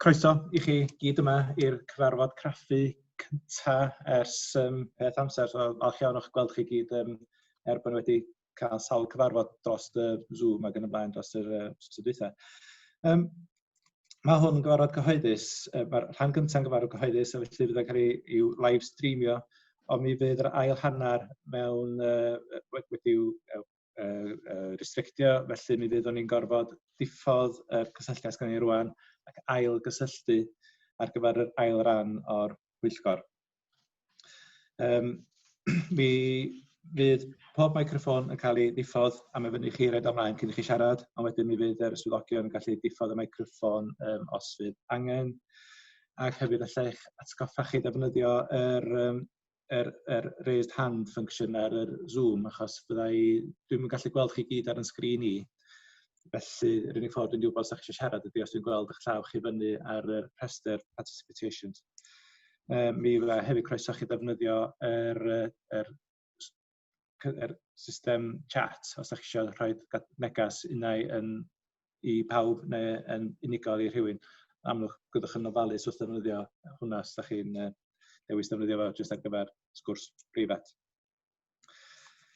Croeso I chi gyd yma i'r cyfarfod craffu cynta ers peth amser. So, falch iawn o'ch gweld chi gyd bod wedi cael sawl cyfarfod dros y Zoom ac yn y blaen dros yr wythnos. Mae hwn yn gyfarfod cyhoeddus. Mae'r rhan gyntaf yn gyfarfod cyhoeddus, a felly fydd yn cael i'w live streamio, ond mi fydd yr ail hanner mewn wedi'w restrictio, felly mi fydd o'n i'n gorfod diffodd y cysylltiad sgan i rwan ac ail gysylltu ar gyfer yr ail ran o'r Pwyllgor. Mi fydd pob microffon yn cael ei diffodd a mae fyny chi roed ymlaen cyn i chi siarad, ond wedyn mi fydd yr swyddogion yn gallu diffodd y microffon os fydd angen. Ac hefyd allai'ch atgoffa chi ddefnyddio yr raised hand function ar yr Zoom, achos dwi'n gallu gweld chi gyd ar yn sgrin i. Felly, yr unig ffordd dwi'n gwybod os ydych chi eisiau siarad ydy os dwi'n gweld eich llaw chi fyny ar y rhestr participations. Mi fydda hefyd croeso chi ddefnyddio yr system chat os ydych chi eisiau rhoi negas unau i pawb neu yn unigol i rhywun. Amlwg, gwydwch yn ofalus wrth ddefnyddio hwnna os ydych chi'n dewis ddefnyddio fo jyst ar gyfer sgwrs brifat.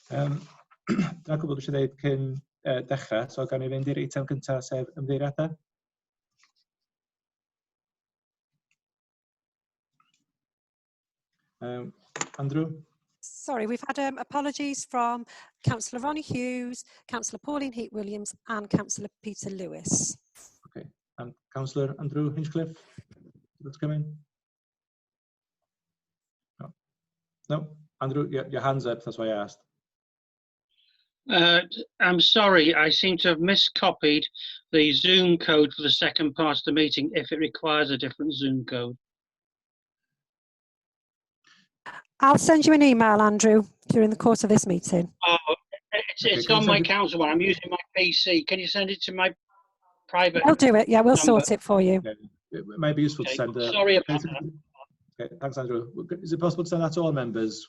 Dyna gwybod eisiau dweud cyn dechrau, so gawn ni fynd i'r eitem cyntaf sef ymddeiriadau. Andrew? Sorry, we've had apologies from Councillor Ronnie Hughes, Councillor Pauline Heat-Williams and Councillor Peter Lewis. Okay, and Councillor Andrew Hinchcliffe, let's come in. No, Andrew, your hand's up, that's why I asked. I'm sorry, I seem to have miscopied the Zoom code for the second part of the meeting if it requires a different Zoom code. I'll send you an email, Andrew, during the course of this meeting. Oh, it's on my council one. I'm using my PC. Can you send it to my private? We'll do it, yeah, we'll sort it for you. Okay. It might be useful to send Sorry about that. Okay, thanks, Andrew. Is it possible to send that to all members?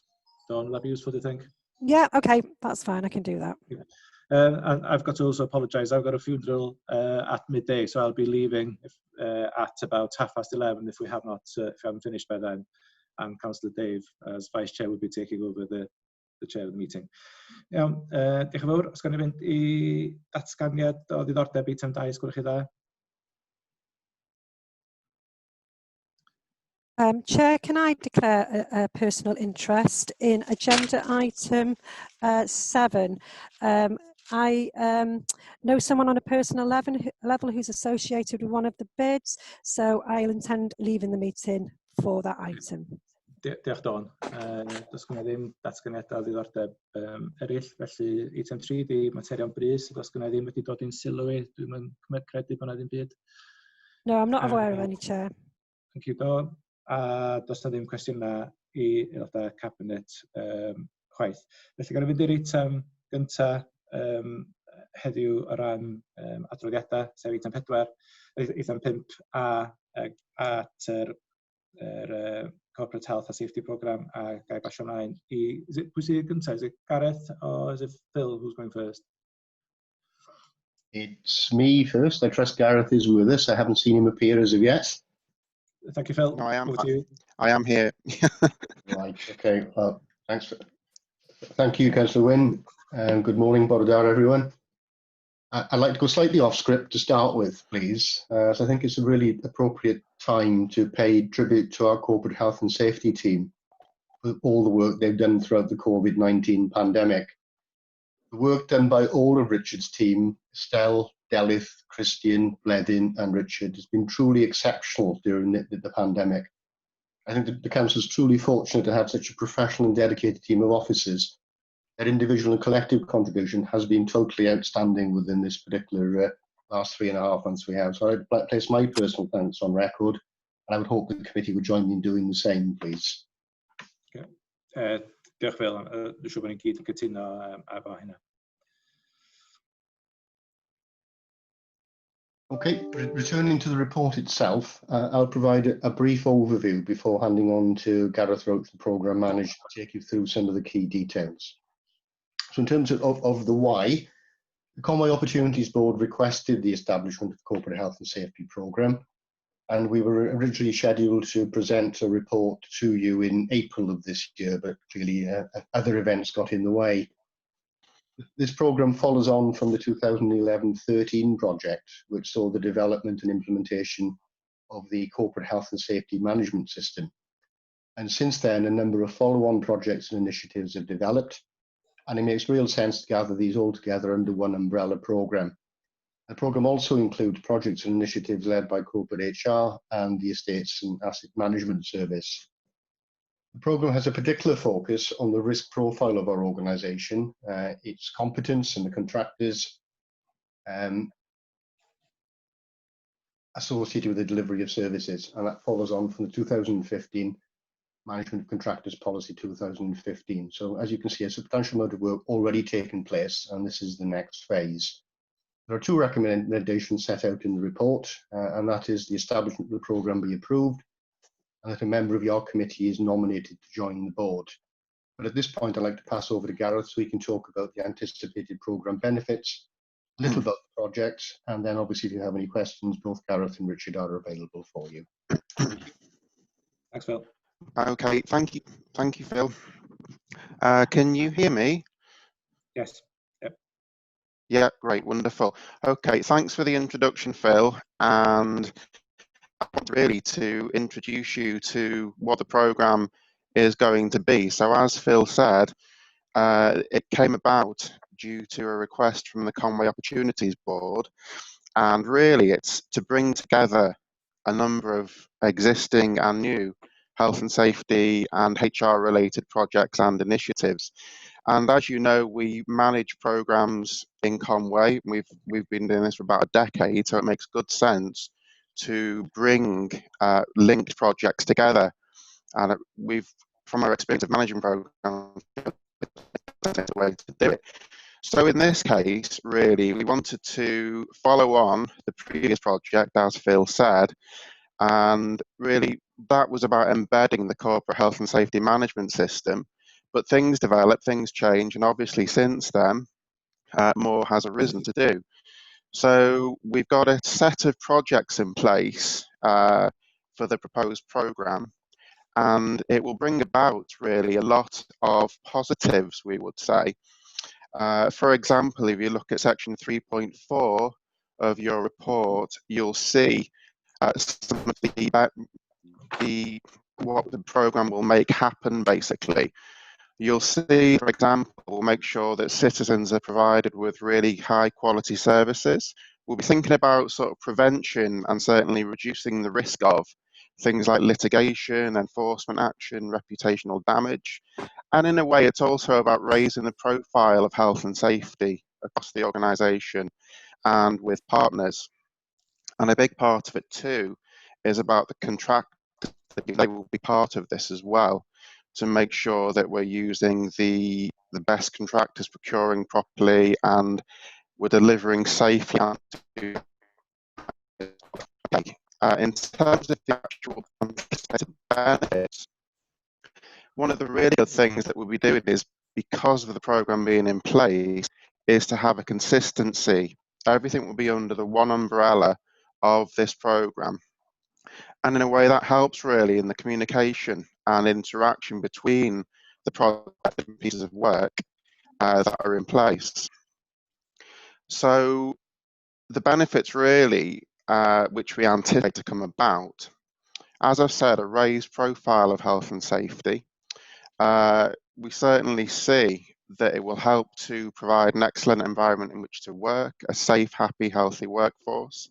Dawn, will that be useful, do you think? Yeah, okay, that's fine, I can do that. Yeah. And I've got to also apologise, I've got a funeral at midday, so I'll be leaving at about 11:30 if we haven't finished by then. And Councillor Dave, as Vice Chair, will be taking over the chair of the meeting. Iawn, diolch yn fawr. Os gan i fynd i datganiad o ddiddordeb eitem 2, os gwrwch chi dda. Chair, can I declare a personal interest in agenda item 7? I know someone on a personal level who's associated with one of the bids, so I'll intend leaving the meeting for that item. Diolch, Dawn. Does gynna ddim datganiadau ddiddordeb eraill, felly eitem 3 di materion brys, does gynna ddim wedi dod i'n sylw i, dwi'n credu bod yna ddim byd. No, I'm not aware of any, Chair. Thank you, Dawn. A does na ddim cwestiynau i aelodau cabinet chwaith. Felly gan i fynd i'r eitem gyntaf heddiw o ran adroddiadau, sef eitem 4, eitem 5 at yr Corporate Health and Safety Programme a gai basio ymlaen i... Pwy sydd gyntaf? Is it Gareth or is it Phil who's going first? It's me first. I trust Gareth is with us. I haven't seen him appear as of yet. Thank you, Phil. No, I am here. Right, okay. Thanks. Thank you, Councillor Wynne. Good morning, Borodar, everyone. I'd like to go slightly off script to start with, please, as I think it's a really appropriate time to pay tribute to our corporate health and safety team for all the work they've done throughout the COVID-19 pandemic. The work done by all of Richard's team, Estelle, Delith, Christian, Bledin and Richard, has been truly exceptional during the pandemic. I think the Council is truly fortunate to have such a professional and dedicated team of officers. Their individual and collective contribution has been totally outstanding within this particular last 3.5 months we have. So I'd place my personal thanks on record, and I would hope the committee would join me in doing the same, please. Okay. Diolch Phil. Dwi'n siŵr bod ni'n gyd yn cytuno efo hynna. Okay, returning to the report itself, I'll provide a brief overview before handing on to Gareth Roach, the Programme Manager, to take you through some of the key details. So in terms of the why, the Conway Opportunities Board requested the establishment of the Corporate Health and Safety Programme. and we were originally scheduled to present a report to you in April of this year, but clearly other events got in the way. This programme follows on from the 2011-13 project, which saw the development and implementation of the corporate health and safety management system. And since then, a number of follow-on projects and initiatives have developed, and it makes real sense to gather these all together under one umbrella programme. The programme also includes projects and initiatives led by corporate HR and the Estates and Asset Management Service. The programme has a particular focus on the risk profile of our organisation, its competence and the contractors associated with the delivery of services, and that follows on from the 2015 Management of Contractors Policy 2015. So as you can see, a substantial amount of work already taken place, and this is the next phase. There are two recommendations set out in the report, and that is the establishment of the programme be approved, and that a member of your committee is nominated to join the board. But at this point, I'd like to pass over to Gareth so we can talk about the anticipated programme benefits, a little about the project, and then obviously if you have any questions, both Gareth and Richard are available for you. Thanks, Phil. Okay, thank you, Phil. Can you hear me? Yes. Yep. Yeah, great, wonderful. Okay, thanks for the introduction, Phil, and I want really to introduce you to what the programme is going to be. So as Phil said, it came about due to a request from the Conway Opportunities Board, and really it's to bring together a number of existing and new health and safety and HR related projects and initiatives. And as you know, we manage programs in Conway. We've been doing this for about a decade, so it makes good sense to bring linked projects together. And from our experience of managing programs, that's a way to do it. So in this case, really, we wanted to follow on the previous project, as Phil said, and really that was about embedding the corporate health and safety management system. But things develop, things change, and obviously since then, more has arisen to do. So we've got a set of projects in place for the proposed programme, and it will bring about really a lot of positives, we would say. For example, if you look at section 3.4 of your report, you'll see some of what the programme will make happen, basically. You'll see, for example, we'll make sure that citizens are provided with really high quality services. We'll be thinking about sort of prevention and certainly reducing the risk of things like litigation, enforcement action, reputational damage. And in a way, it's also about raising the profile of health and safety across the organisation and with partners. And a big part of it too is about the contractors. They will be part of this as well, to make sure that we're using the best contractors, procuring properly, and we're delivering safely. In terms of the actual benefits, one of the really good things that we'll be doing is, because of the programme being in place, is to have a consistency. Everything will be under the one umbrella of this programme. And in a way that helps really in the communication and interaction between the project and pieces of work that are in place. So the benefits really, which we anticipate to come about, as I've said, a raised profile of health and safety. We certainly see that it will help to provide an excellent environment in which to work, a safe, happy, healthy workforce.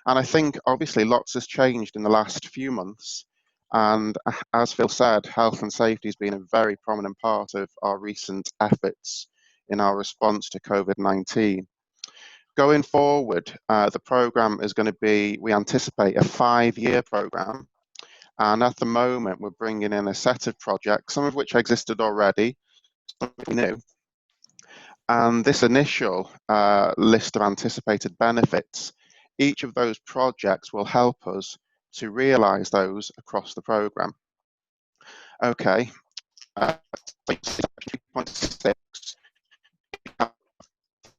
And I think obviously lots has changed in the last few months. And as Phil said, health and safety has been a very prominent part of our recent efforts in our response to COVID-19. Going forward, the programme is going to be, we anticipate, a 5-year programme. And at the moment, we're bringing in a set of projects, some of which existed already, some of which new. And this initial list of anticipated benefits, each of those projects will help us to realise those across the programme. Okay, 3.6,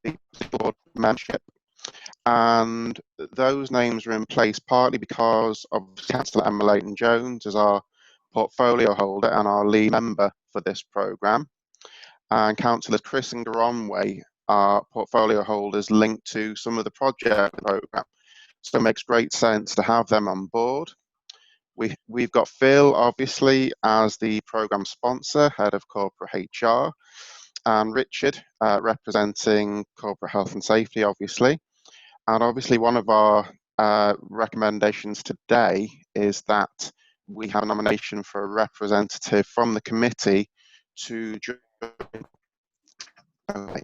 the board membership. And those names are in place partly because of Councillor Emma Leighton-Jones as our portfolio holder and our lead member for this programme, and Councillors Chris and Garonway are portfolio holders linked to some of the project programme. So it makes great sense to have them on board. We've got Phil, obviously, as the programme sponsor, head of corporate HR, and Richard representing corporate health and safety, obviously. And obviously one of our recommendations today is that we have a nomination for a representative from the committee to join. Okay.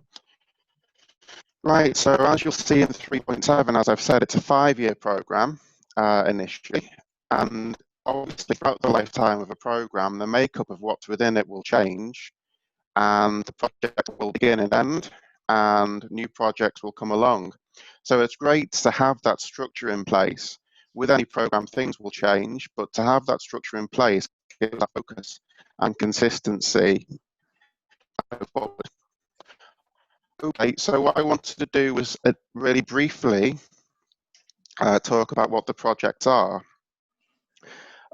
Right, so as you'll see in 3.7, as I've said, it's a 5-year programme initially, and obviously throughout the lifetime of a programme, the makeup of what's within it will change, and the project will begin and end, and new projects will come along. So it's great to have that structure in place. With any programme, things will change, but to have that structure in place gives that focus and consistency forward. Okay, so what I wanted to do was really briefly talk about what the projects are.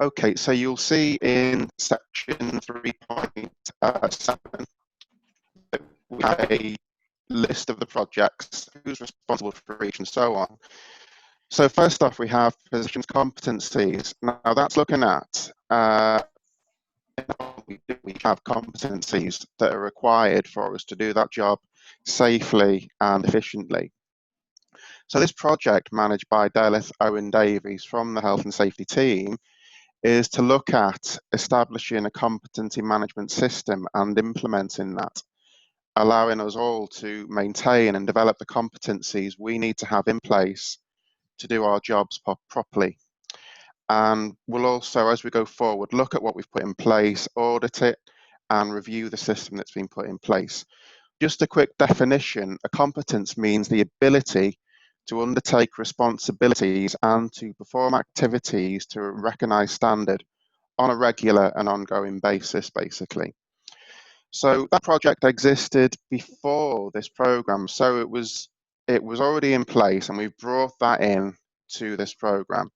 Okay, so you'll see in section 3.7 we have a list of the projects, who's responsible for each, and so on. So first off, we have positions competencies. Now that's looking at we have competencies that are required for us to do that job safely and efficiently. So this project, managed by Delith Owen Davies from the Health and Safety team, is to look at establishing a competency management system and implementing that, allowing us all to maintain and develop the competencies we need to have in place to do our jobs properly. And we'll also, as we go forward, look at what we've put in place, audit it, and review the system that's been put in place. Just a quick definition, a competence means the ability to undertake responsibilities and to perform activities to a recognised standard on a regular and ongoing basis, basically. So that project existed before this programme, so it was already in place, and we've brought that in to this programme.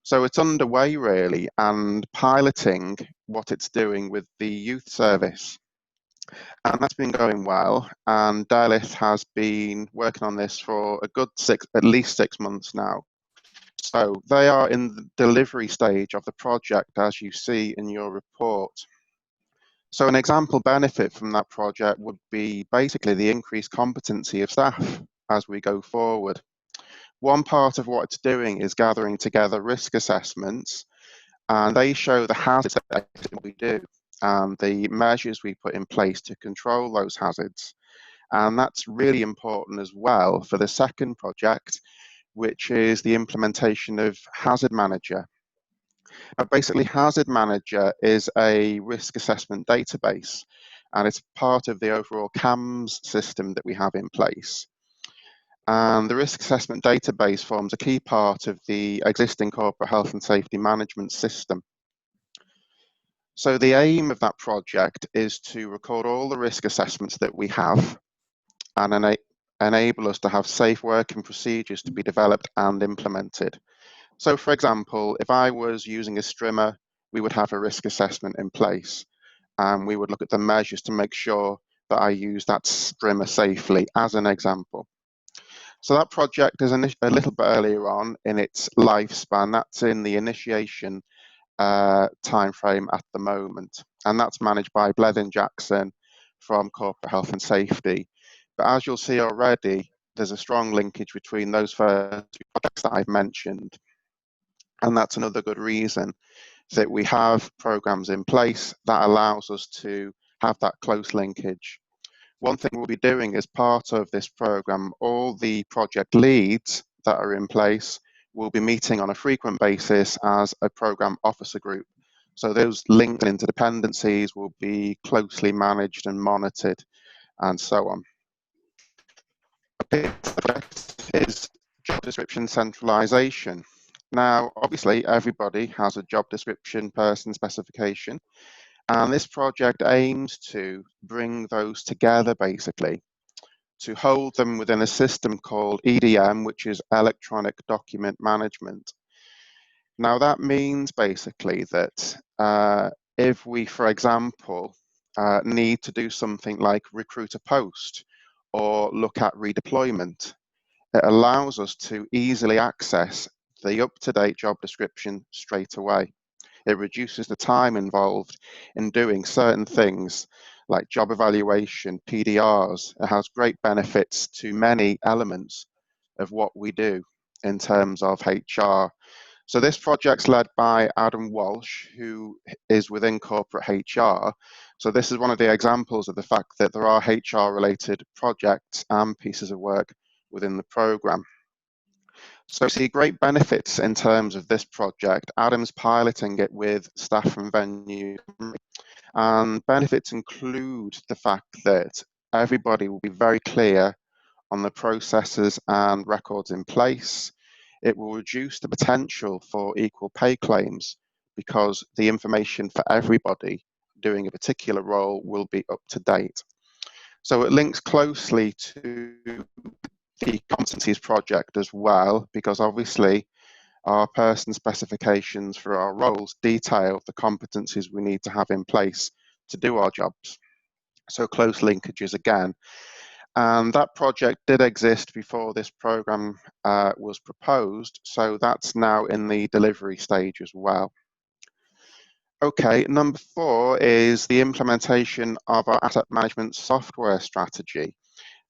So it's underway really, and piloting what it's doing with the youth service. And that's been going well, and Delith has been working on this for a good at least 6 months now. So they are in the delivery stage of the project, as you see in your report. So an example benefit from that project would be basically the increased competency of staff as we go forward. One part of what it's doing is gathering together risk assessments, and they show the hazards that we do and the measures we put in place to control those hazards. And that's really important as well for the second project, which is the implementation of Hazard Manager. Basically, Hazard Manager is a risk assessment database, and it's part of the overall CAMS system that we have in place. And the risk assessment database forms a key part of the existing corporate health and safety management system. So the aim of that project is to record all the risk assessments that we have and enable us to have safe working procedures to be developed and implemented. So for example, if I was using a strimmer, we would have a risk assessment in place, and we would look at the measures to make sure that I use that strimmer safely, as an example. So that project is a little bit earlier on in its lifespan. That's in the initiation time frame at the moment, and that's managed by Blethen Jackson from Corporate Health and Safety. But as you'll see already, there's a strong linkage between those first two projects that I've mentioned, and that's another good reason that we have programs in place that allows us to have that close linkage. One thing we'll be doing as part of this program, all the project leads that are in place will be meeting on a frequent basis as a program officer group. So those linked interdependencies will be closely managed and monitored, and so on. Okay, is job description centralization. Now, obviously, everybody has a job description, person specification, and this project aims to bring those together, basically, to hold them within a system called EDM, which is Electronic Document Management. Now that means basically that if we, for example, need to do something like recruit a post or look at redeployment, it allows us to easily access the up-to-date job description straight away. It reduces the time involved in doing certain things like job evaluation, PDRs. It has great benefits to many elements of what we do in terms of HR. So this project's led by Adam Walsh, who is within corporate HR. So this is one of the examples of the fact that there are HR-related projects and pieces of work within the programme. So we see great benefits in terms of this project. Adam's piloting it with staff from Venue, and benefits include the fact that everybody will be very clear on the processes and records in place. It will reduce the potential for equal pay claims because the information for everybody doing a particular role will be up to date. So it links closely to the Competencies project as well, because obviously our person specifications for our roles detail the competencies we need to have in place to do our jobs. So close linkages again. And that project did exist before this programme was proposed, so that's now in the delivery stage as well. Okay, number 4 is the implementation of our asset management software strategy.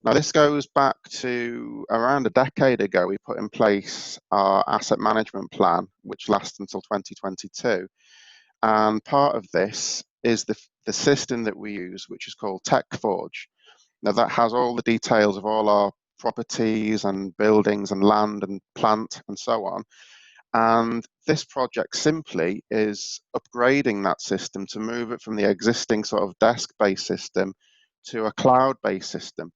Now this goes back to around a decade ago. We put in place our asset management plan, which lasts until 2022. And part of this is the system that we use, which is called TechForge. Now that has all the details of all our properties and buildings and land and plant and so on. And this project simply is upgrading that system to move it from the existing sort of desk-based system to a cloud-based system.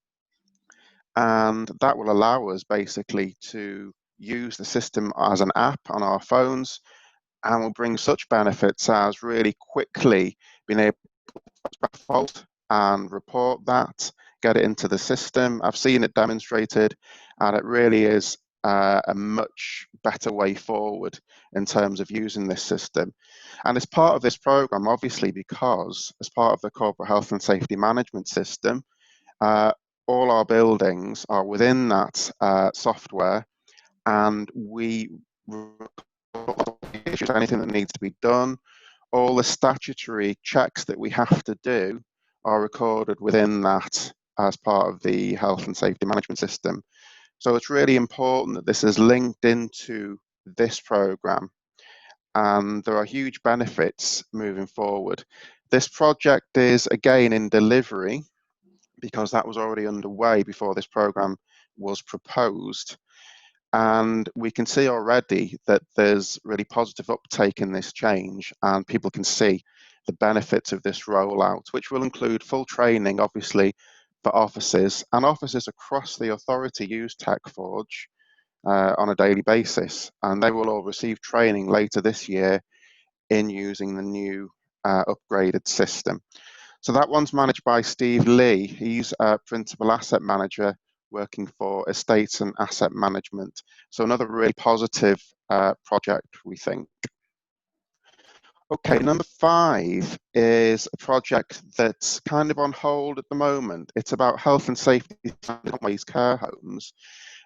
And that will allow us basically to use the system as an app on our phones, and will bring such benefits as really quickly being able to fault and report that, get it into the system. I've seen it demonstrated, and it really is a much better way forward in terms of using this system. And as part of this program, obviously, because as part of the corporate health and safety management system, all our buildings are within that software, and we anything that needs to be done, all the statutory checks that we have to do are recorded within that as part of the health and safety management system. So it's really important that this is linked into this program, and there are huge benefits moving forward. This project is again in delivery because that was already underway before this program was proposed. And we can see already that there's really positive uptake in this change, and people can see the benefits of this rollout, which will include full training, obviously, for offices, and offices across the authority use TechForge on a daily basis, and they will all receive training later this year in using the new upgraded system. So that one's managed by Steve Lee. He's a principal asset manager working for estates and asset management. So another really positive project, we think. Okay, number 5 is a project that's kind of on hold at the moment. It's about health and safety in care homes.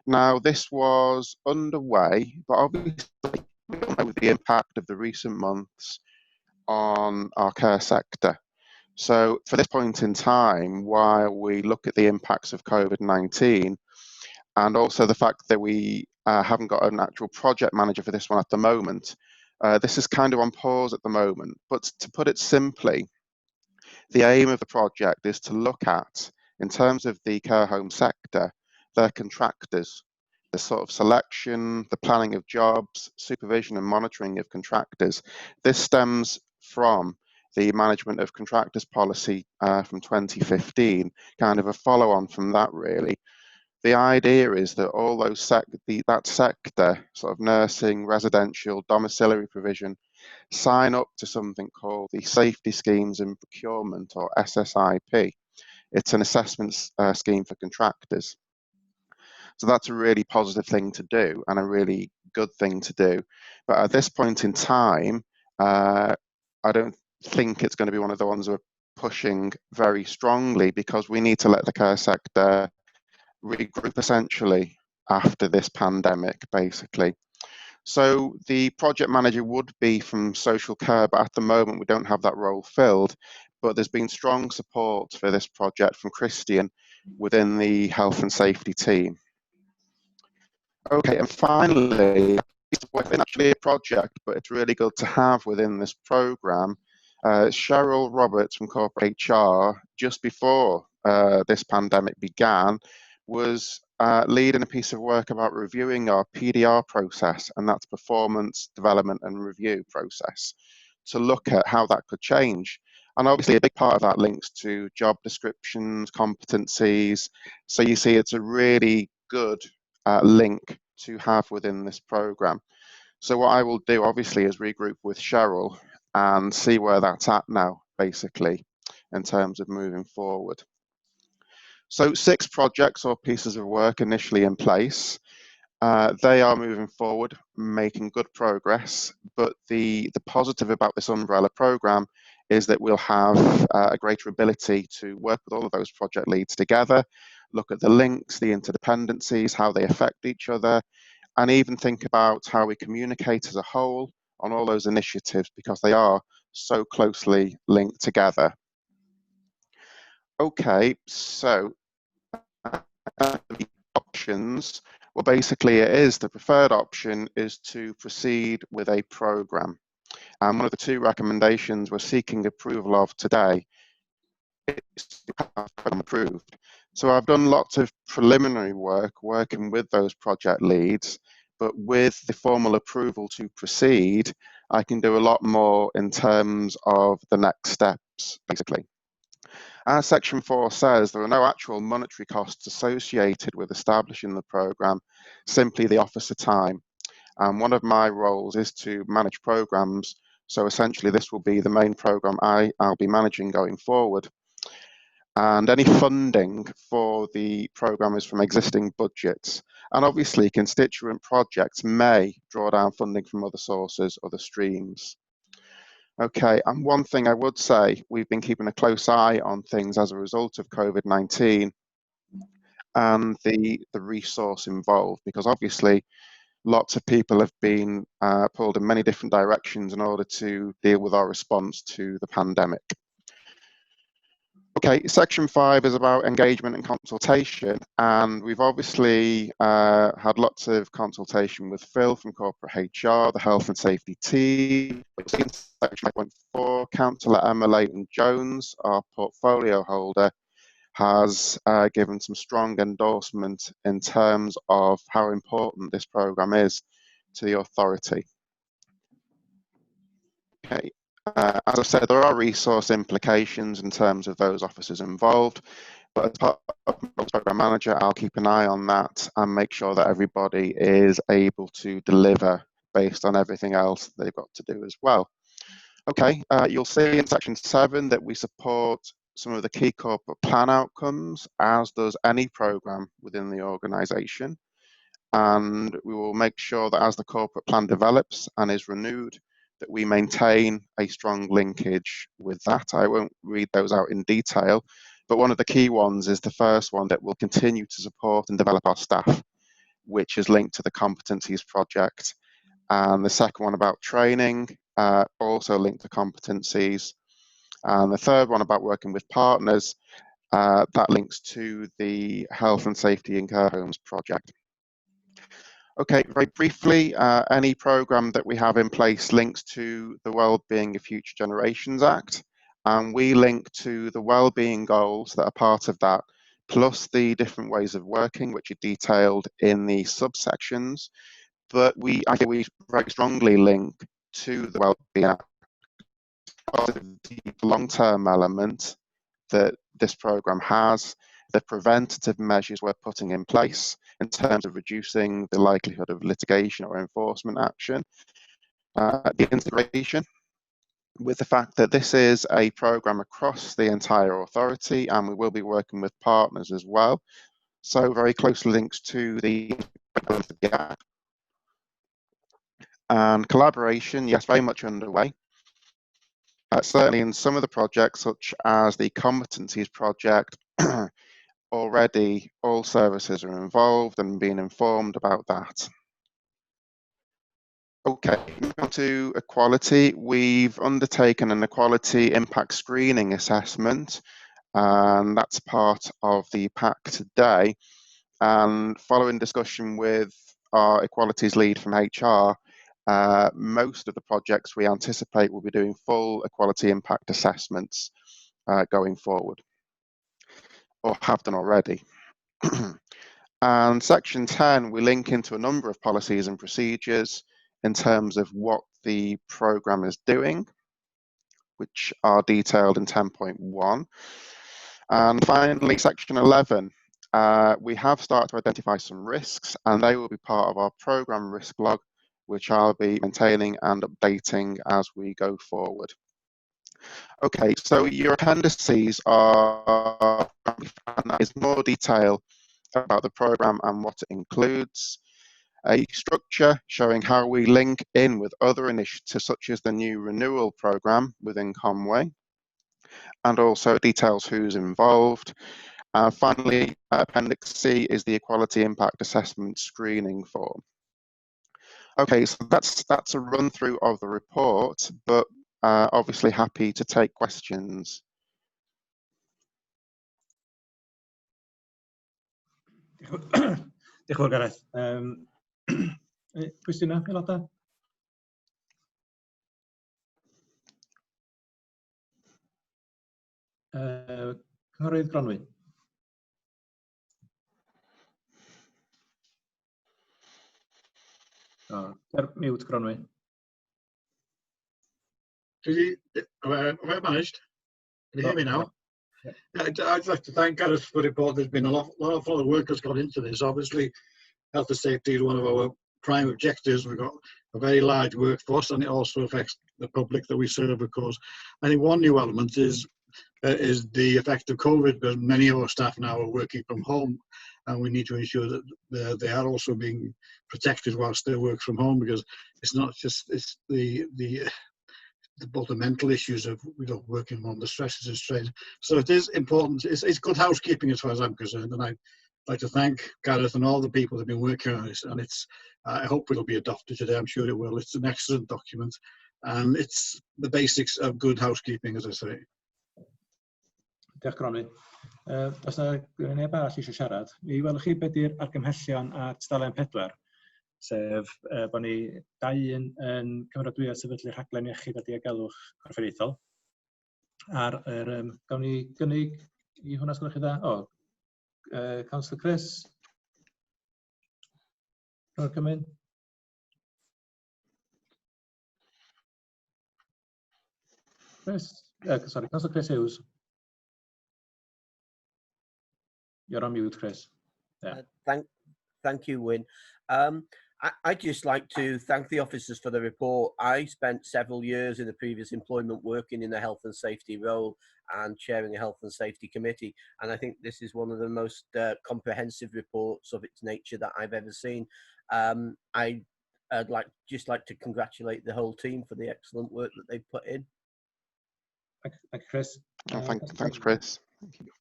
Now, this was underway, but obviously we don't know the impact of the recent months on our care sector. So for this point in time, while we look at the impacts of COVID-19, and also the fact that we haven't got an actual project manager for this one at the moment, this is kind of on pause at the moment. But to put it simply, the aim of the project is to look at, in terms of the care home sector, their contractors, the sort of selection, the planning of jobs, supervision and monitoring of contractors. This stems from the management of contractors policy from 2015, kind of a follow-on from that, really. The idea is that all those that sector, sort of nursing, residential, domiciliary provision, sign up to something called the Safety Schemes in Procurement, or SSIP. It's an assessment scheme for contractors. So that's a really positive thing to do and a really good thing to do. But at this point in time, I don't think it's going to be one of the ones we're pushing very strongly, because we need to let the care sector regroup essentially after this pandemic, basically. So the project manager would be from social care, but at the moment we don't have that role filled. But there's been strong support for this project from Christian within the health and safety team. Okay, and finally, it's actually a project, but it's really good to have within this program. Cheryl Roberts from Corporate HR, just before this pandemic began, was leading a piece of work about reviewing our PDR process, and that's performance development and review process, to look at how that could change. And obviously a big part of that links to job descriptions, competencies. So you see it's a really good link to have within this program. So what I will do obviously is regroup with Cheryl and see where that's at now, basically, in terms of moving forward. So 6 projects or pieces of work initially in place. They are moving forward, making good progress, but the positive about this umbrella program is that we'll have a greater ability to work with all of those project leads together, look at the links, the interdependencies, how they affect each other, and even think about how we communicate as a whole on all those initiatives, because they are so closely linked together. Okay, so the options, well, basically it is, the preferred option is to proceed with a program. And one of the 2 recommendations we're seeking approval of today is to have them approved. So I've done lots of preliminary work working with those project leads, but with the formal approval to proceed, I can do a lot more in terms of the next steps, basically. As Section 4 says, there are no actual monetary costs associated with establishing the programme, simply the officer time. And one of my roles is to manage programmes, so essentially this will be the main programme I'll be managing going forward. And any funding for the programme is from existing budgets. And obviously constituent projects may draw down funding from other sources, other streams. Okay, and one thing I would say, we've been keeping a close eye on things as a result of COVID-19 and the resource involved, because obviously lots of people have been pulled in many different directions in order to deal with our response to the pandemic. Okay, Section 5 is about engagement and consultation, and we've obviously had lots of consultation with Phil from Corporate HR, the health and safety team. In Section 5.4, Councillor Emma Leighton-Jones, our portfolio holder, has given some strong endorsement in terms of how important this programme is to the authority. Okay. As I said, there are resource implications in terms of those officers involved, but as part of the programme manager, I'll keep an eye on that and make sure that everybody is able to deliver based on everything else they've got to do as well. Okay, you'll see in Section 7 that we support some of the key corporate plan outcomes, as does any programme within the organisation. And we will make sure that as the corporate plan develops and is renewed, that we maintain a strong linkage with that. I won't read those out in detail, but one of the key ones is the first one, that will continue to support and develop our staff, which is linked to the Competencies project. And the second one about training, also linked to Competencies. And the third one about working with partners, that links to the Health and Safety in Care Homes project. Okay, very briefly, any programme that we have in place links to the Wellbeing of Future Generations Act, and we link to the wellbeing goals that are part of that, plus the different ways of working, which are detailed in the subsections. But I think we very strongly link to the Wellbeing Act, the long-term element that this programme has, the preventative measures we're putting in place in terms of reducing the likelihood of litigation or enforcement action, the integration, with the fact that this is a programme across the entire authority, and we will be working with partners as well. So very closely linked to the gap. And collaboration, yes, very much underway. Certainly in some of the projects, such as the Competencies project, already all services are involved and being informed about that. Okay, now to equality. We've undertaken an equality impact screening assessment, and that's part of the pack today. And following discussion with our equalities lead from HR, most of the projects we anticipate will be doing full equality impact assessments going forward, or have done already. And section 10, we link into a number of policies and procedures in terms of what the programme is doing, which are detailed in 10.1. And finally, section 11, we have started to identify some risks, and they will be part of our programme risk log, which I'll be maintaining and updating as we go forward. Okay, so your appendices are, and that is more detail about the programme and what it includes. A structure showing how we link in with other initiatives such as the new renewal programme within Conway, and also details who's involved. Finally, Appendix C is the Equality Impact Assessment Screening Form. Okay, so that's a run through of the report, but obviously happy to take questions. Diolch yn fawr, Gareth. Cwestiynau, aelodau? Cynghorydd Gronwy. Mute Gronwy. Have I managed? Can you hear me now? Yeah. I'd like to thank Gareth for the report. There's been a lot of work has gone into this. Obviously, health and safety is one of our prime objectives. We've got a very large workforce, and it also affects the public that we serve, of course. I think one new element is the effect of COVID, but many of our staff now are working from home, and we need to ensure that they are also being protected whilst they work from home, because it's not just both the mental issues of working on the stresses and strains. So it is important. It's good housekeeping as far as I'm concerned, and I'd like to thank Gareth and all the people that have been working on this. And I hope it'll be adopted today. I'm sure it will. It's an excellent document, and it's the basics of good housekeeping, as I say. Diolch Gronwy. Os yna neb arall eisiau siarad, mi welwch chi beth yw'r argymhellion at dalen 4, sef bod ni 2 yn cymeradwyo sefydlu rhaglen iechyd a diogelwch corfforaethol. Gawn ni gynnig i hwnna, os gwelwch chi dda? Councillor Chris? Rwy'n cymryd? Chris? Sorry, Councillor Chris Hughes. You're on mute, Chris. Yeah. Thank you, Wyn. I'd just like to thank the officers for the report. I spent several years in the previous employment working in the health and safety role and chairing a health and safety committee, and I think this is one of the most comprehensive reports of its nature that I've ever seen. I'd just like to congratulate the whole team for the excellent work that they've put in. Thank you, Chris. Thanks, Chris. Thank you.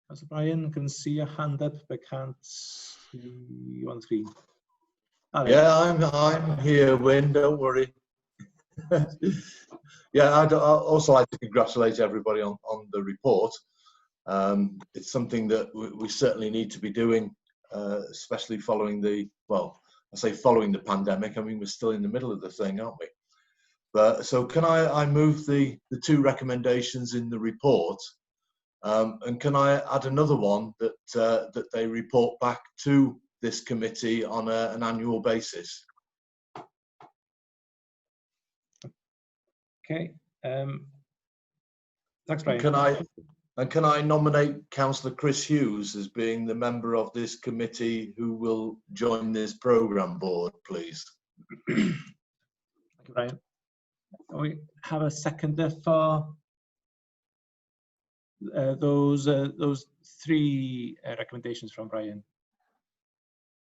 Councillor Brian, can see a hand up, but can't see you on screen. Yeah, I'm here, Wyn, don't worry. Yeah, I'd also like to congratulate everybody on the report. It's something that we certainly need to be doing, especially following following the pandemic. I mean, we're still in the middle of the thing, aren't we? But so can I move the 2 recommendations in the report, and can I add another one that they report back to this committee on an annual basis? Okay. Thanks, Brian. Can I And can I nominate Councillor Chris Hughes as being the member of this committee who will join this programme board, please? Thank you, Brian. Can we have a seconder for those three recommendations from Brian?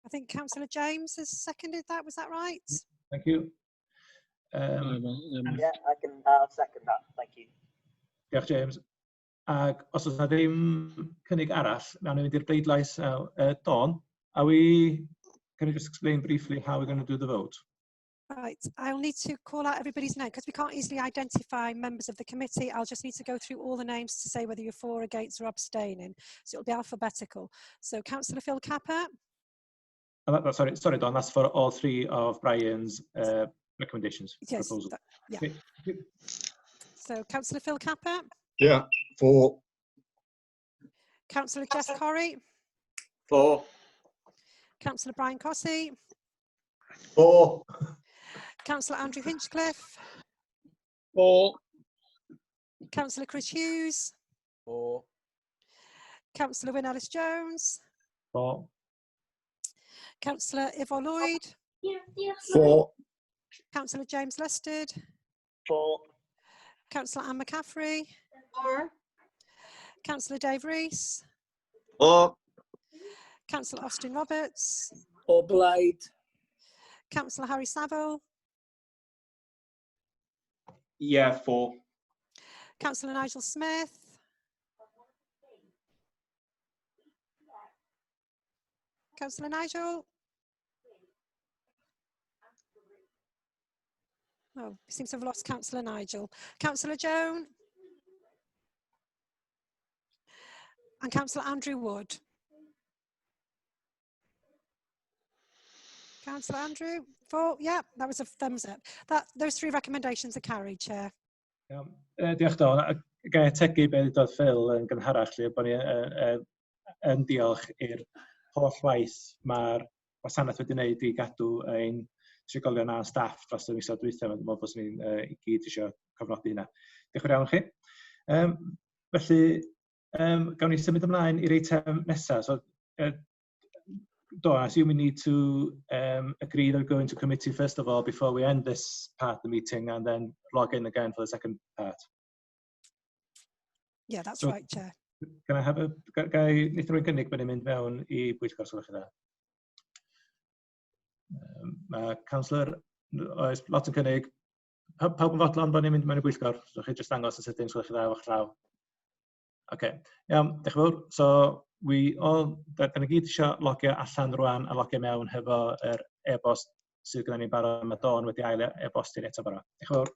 I think Councillor James has seconded that. Was that right? Thank you. Yeah, I can second that. Thank you. Diolch, James. Ac os oes na ddim cynnig arall, nawn ni fynd i'r bleidlais. Dawn, can you just explain briefly how we're going to do the vote? Right, I'll need to call out everybody's name because we can't easily identify members of the committee. I'll just need to go through all the names to say whether you're for, against or abstaining. So it'll be alphabetical. So Councillor Phil Capper. Sorry, Dawn, that's for all three of Brian's recommendations. Yes, proposals. yeah. Okay. So Councillor Phil Capper. Yeah, 4. Councillor Jess Corrie. 4. Councillor Brian Cossey. 4. Councillor Andrew Hinchcliffe. 4. Councillor Chris Hughes. 4. Councillor Wyn Ellis Jones. 4. Councillor Ivo Lloyd. 4. Councillor James Lustard. 4. Councillor Anne McCaffrey. 4. Councillor Dave Rees. 4. Councillor Austin Roberts. O blaid. Councillor Harry Saville. Yeah, 4. Councillor Nigel Smith. Councillor Nigel. Oh, we seem to have lost Councillor Nigel. Councillor Joan. And Councillor Andrew Wood. Councillor Andrew, 4. Yeah, that was a thumbs up. Those 3 recommendations are carried, Chair. Diolch, Dawn. Gai ategu beth ddodd Phil yn gynharach, lle bod ni yn diolch i'r holl waith mae'r wasanaeth wedi wneud I gadw ein trigolion a staff dros y misoedd dwytha. Dwi'n meddwl bod ni'n I gyd eisiau cofnodi hynna. Diolch yn iawn chi. Felly, gawn ni symud ymlaen i'r eitem nesaf. So, Dawn, I assume we need to agree that we're going to committee first of all before we end this part of the meeting and then log in again for the second part. Yeah, that's So, right, Chair. Can I have gai wneud rwy'n gynnig bod ni'n mynd mewn I Pwyllgor sylwch chi dda? Mae Councillor, oes lot yn cynnig. Pawb yn fodlon bod ni'n mynd mewn I Pwyllgor? So chi jyst dangos y sydyn sylwch chi dda o'ch llaw. OK, iawn, diolch yn fawr. So, da ni gyd eisiau logio allan rwan a logio mewn hefo yr e-bost sydd gyda ni'n barod. Mae Dawn wedi ail e-bostio'n eto barod. Diolch yn fawr.